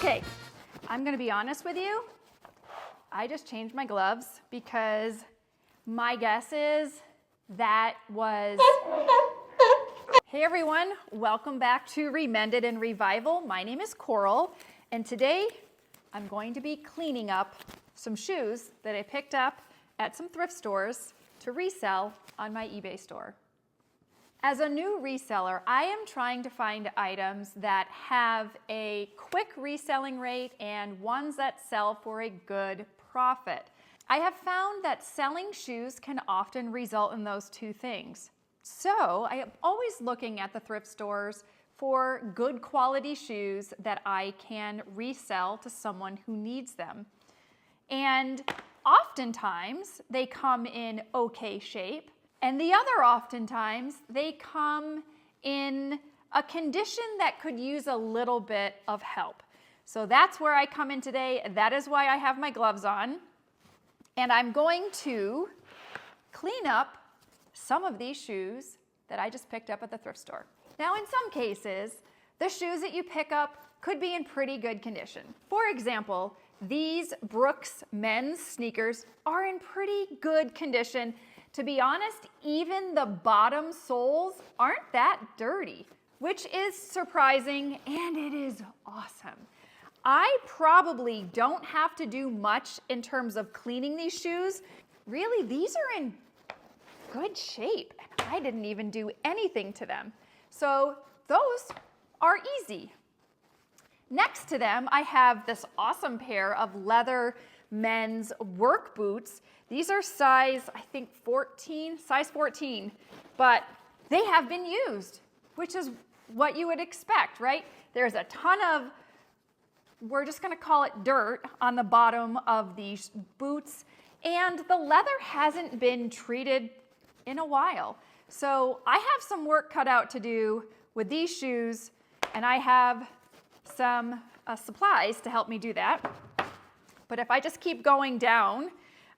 Okay, I'm gonna be honest with you. I just changed my gloves because my guess is that was... Hey everyone, welcome back to Remended and Revival. My name is Coral, and today I'm going to be cleaning up some shoes that I picked up at some thrift stores to resell on my eBay store. As a new reseller, I am trying to find items that have a quick reselling rate and ones that sell for a good profit. I have found that selling shoes can often result in those two things. So I am always looking at the thrift stores for good quality shoes that I can resell to someone who needs them. And oftentimes they come in okay shape, and the other oftentimes they come in a condition that could use a little bit of help. So that's where I come in today. That is why I have my gloves on. And I'm going to clean up some of these shoes that I just picked up at the thrift store. Now, in some cases, the shoes that you pick up could be in pretty good condition. For example, these Brooks men's sneakers are in pretty good condition. To be honest, even the bottom soles aren't that dirty, which is surprising, and it is awesome. I probably don't have to do much in terms of cleaning these shoes. Really, these are in good shape, and I didn't even do anything to them. So those are easy. Next to them, I have this awesome pair of leather men's work boots. These are size 14, but they have been used, which is what you would expect, right? There's a ton of, we're just gonna call it dirt on the bottom of these boots, and the leather hasn't been treated in a while. So I have some work cut out to do with these shoes, and I have some supplies to help me do that. But if I just keep going down,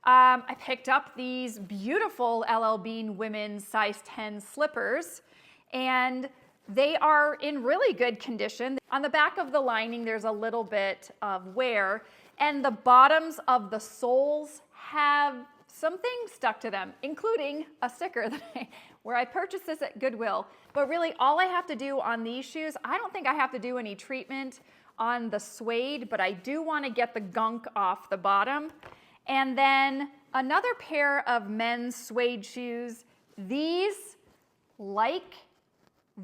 I picked up these beautiful LL Bean women's size 10 slippers, and they are in really good condition. On the back of the lining, there's a little bit of wear, and the bottoms of the soles have something stuck to them, including a sticker where I purchased this at Goodwill. But really, all I have to do on these shoes, I don't think I have to do any treatment on the suede, but I do want to get the gunk off the bottom. And then another pair of men's suede shoes. These, like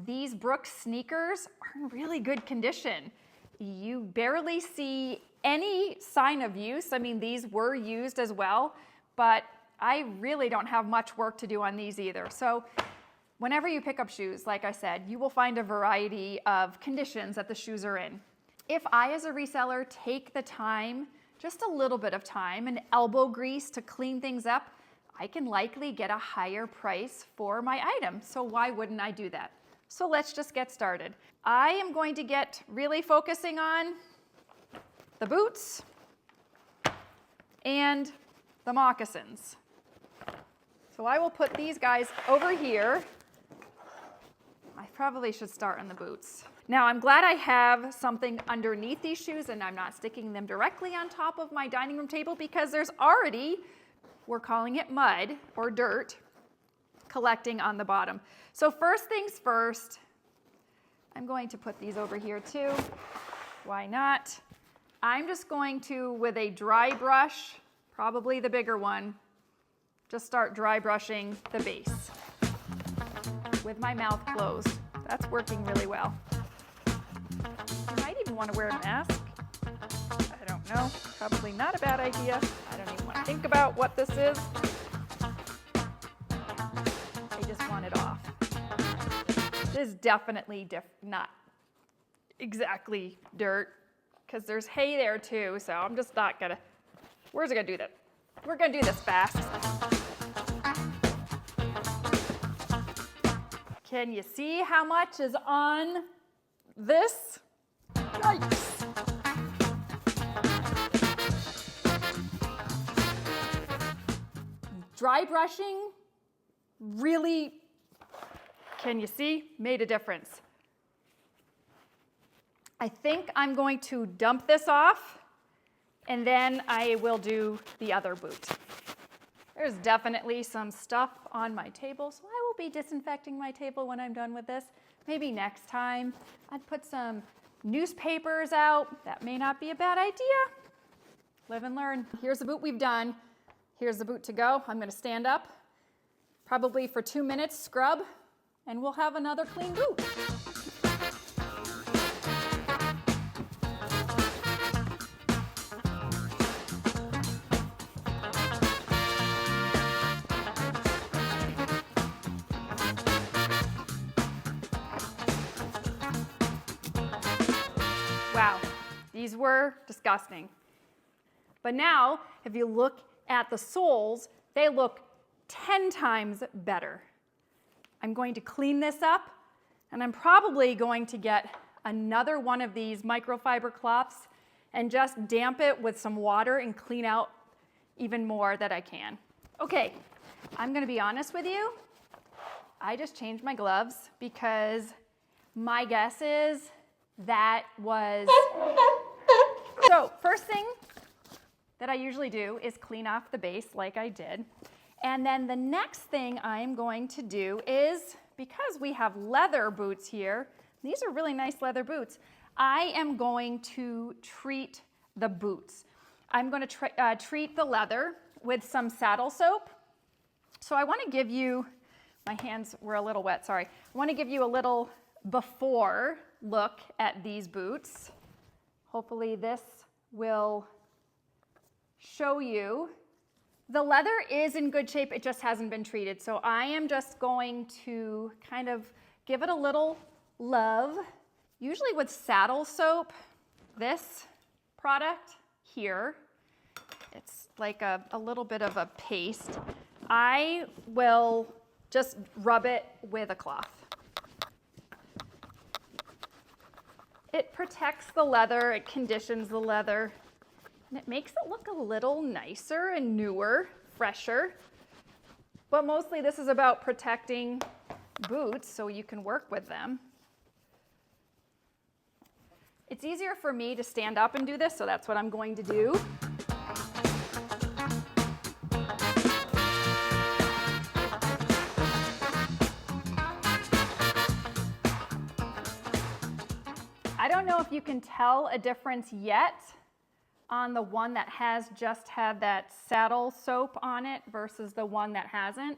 these Brooks sneakers, are in really good condition. You barely see any sign of use. I mean, these were used as well, but I really don't have much work to do on these either. So whenever you pick up shoes, like I said, you will find a variety of conditions that the shoes are in. If I, as a reseller, take the time, just a little bit of time and elbow grease to clean things up, I can likely get a higher price for my item. So why wouldn't I do that? So let's just get started. I am going to get really focusing on the boots and the moccasins. So I will put these guys over here. I probably should start on the boots. Now, I'm glad I have something underneath these shoes and I'm not sticking them directly on top of my dining room table because there's already, we're calling it mud or dirt, collecting on the bottom. So first things first, I'm going to put these over here too. Why not? I'm just going to, with a dry brush, probably the bigger one, just start dry brushing the base with my mouth closed. That's working really well. You might even want to wear a mask. I don't know. Probably not a bad idea. I don't even want to think about what this is. I just want it off. This is definitely not exactly dirt because there's hay there too, so I'm just not gonna, we're just gonna do that. We're gonna do this fast. Can you see how much is on this? Yikes. Dry brushing really, can you see, made a difference. I think I'm going to dump this off, and then I will do the other boot. There's definitely some stuff on my table, so I will be disinfecting my table when I'm done with this. Maybe next time I'd put some newspapers out. That may not be a bad idea. Live and learn. Here's the boot we've done. Here's the boot to go. I'm going to stand up, probably for 2 minutes, scrub, and we'll have another clean boot. Wow, these were disgusting. But now, if you look at the soles, they look 10 times better. I'm going to clean this up, and I'm probably going to get another one of these microfiber cloths and just damp it with some water and clean out even more that I can. Okay, I'm gonna be honest with you. I just changed my gloves because my guess is that was... So first thing that I usually do is clean off the base like I did. And then the next thing I'm going to do is, because we have leather boots here, these are really nice leather boots, I am going to treat the boots. I'm going to treat the leather with some saddle soap. So I want to give you, my hands were a little wet, sorry. I want to give you a little before look at these boots. Hopefully this will show you. The leather is in good shape, it just hasn't been treated. So I am just going to kind of give it a little love. Usually with saddle soap, this product here, it's like a little bit of a paste. I will just rub it with a cloth. It protects the leather, it conditions the leather, and it makes it look a little nicer and newer, fresher. But mostly this is about protecting boots so you can work with them. It's easier for me to stand up and do this, so that's what I'm going to do. I don't know if you can tell a difference yet on the one that has just had that saddle soap on it versus the one that hasn't,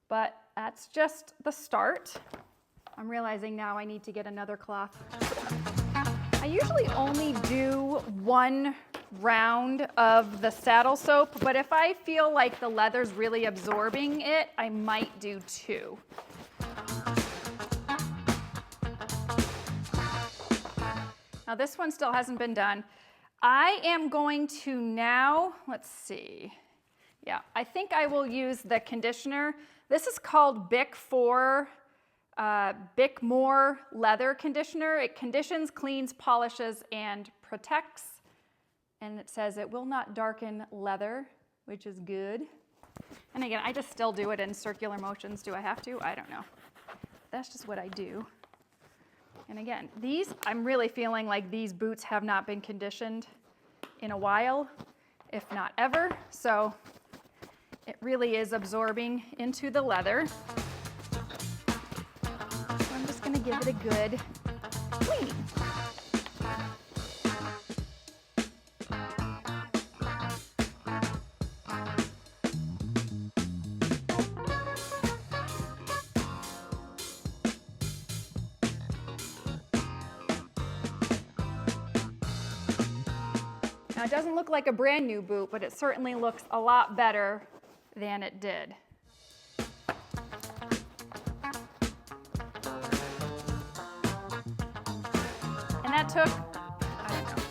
but that's just the start. I'm realizing now I need to get another cloth. I usually only do 1 round of the saddle soap, but if I feel like the leather's really absorbing it, I might do 2. Now this one still hasn't been done. I am going to now, let's see. Yeah, I think I will use the conditioner. This is called Bic More Leather Conditioner. It conditions, cleans, polishes, and protects. And it says it will not darken leather, which is good. And again, I just still do it in circular motions. Do I have to? I don't know. That's just what I do. And again, these, I'm really feeling like these boots have not been conditioned in a while, if not ever. So it really is absorbing into the leather. So I'm just gonna give it a good cleaning. Now it doesn't look like a brand new boot, but it certainly looks a lot better than it did. And that took, I don't know,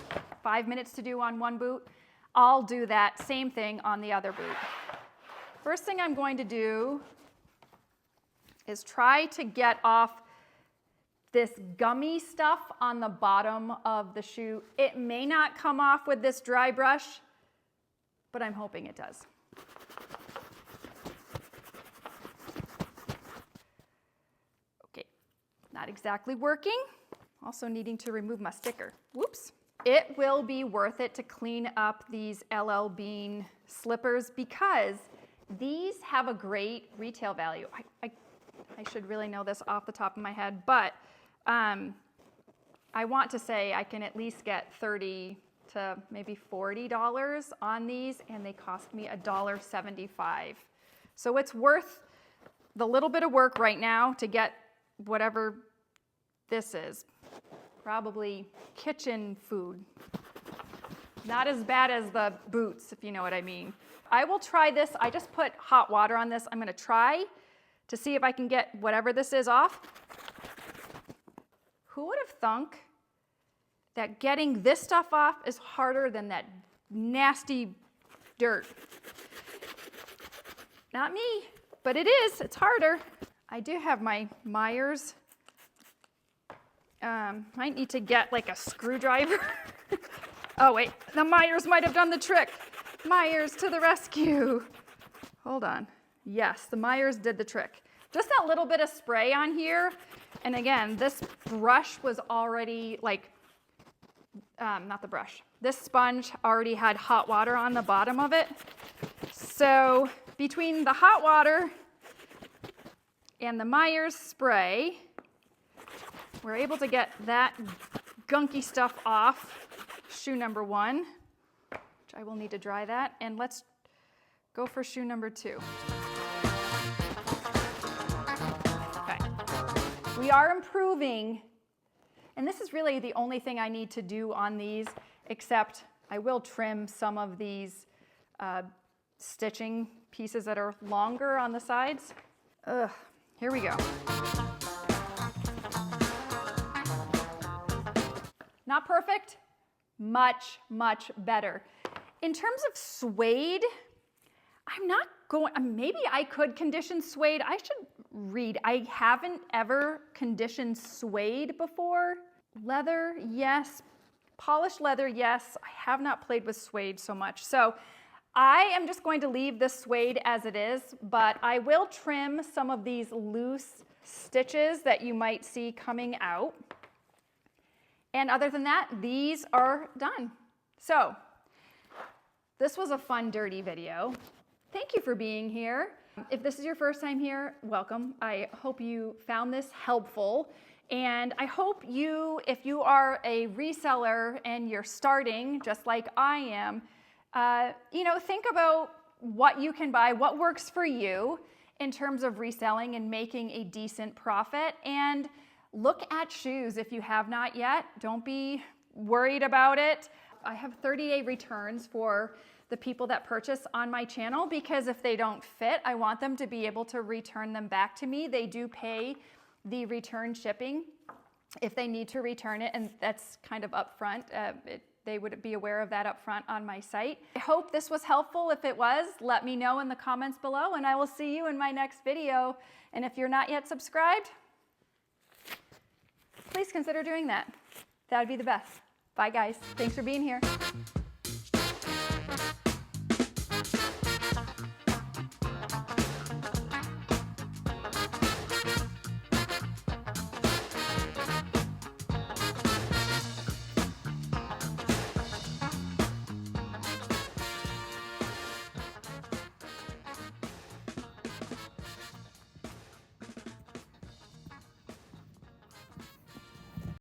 5 minutes to do on one boot. I'll do that same thing on the other boot. First thing I'm going to do is try to get off this gummy stuff on the bottom of the shoe. It may not come off with this dry brush, but I'm hoping it does. Okay, not exactly working. Also needing to remove my sticker. Whoops. It will be worth it to clean up these LL Bean slippers because these have a great retail value. I should really know this off the top of my head, but I want to say I can at least get $30 to maybe $40 on these, and they cost me $1.75. So it's worth the little bit of work right now to get whatever this is. Probably kitchen food. Not as bad as the boots, if you know what I mean. I will try this. I just put hot water on this. I'm going to try to see if I can get whatever this is off. Who would have thunk that getting this stuff off is harder than that nasty dirt? Not me, but it is. It's harder. I do have my Myers. Might need to get like a screwdriver. Oh wait, the Myers might have done the trick. Myers to the rescue. Hold on. Yes, the Myers did the trick. Just that little bit of spray on here. And again, this brush was already like, not the brush. This sponge already had hot water on the bottom of it. So between the hot water and the Myers spray, we're able to get that gunky stuff off shoe number 1, which I will need to dry that. And let's go for shoe number 2. Okay. We are improving, and this is really the only thing I need to do on these, except I will trim some of these stitching pieces that are longer on the sides. Here we go. Not perfect, much, much better. In terms of suede, I'm not going, maybe I could condition suede. I should read. I haven't ever conditioned suede before. Leather, yes. Polished leather, yes. I have not played with suede so much. So I am just going to leave this suede as it is, but I will trim some of these loose stitches that you might see coming out. And other than that, these are done. So this was a fun, dirty video. Thank you for being here. If this is your first time here, welcome. I hope you found this helpful. And I hope you, if you are a reseller and you're starting, just like I am, think about what you can buy, what works for you in terms of reselling and making a decent profit. And look at shoes if you have not yet. Don't be worried about it. I have 30-day returns for the people that purchase on my channel because if they don't fit, I want them to be able to return them back to me. They do pay the return shipping if they need to return it, and that's kind of upfront. They would be aware of that upfront on my site. I hope this was helpful. If it was, let me know in the comments below, and I will see you in my next video. And if you're not yet subscribed, please consider doing that. That would be the best. Bye guys. Thanks for being here.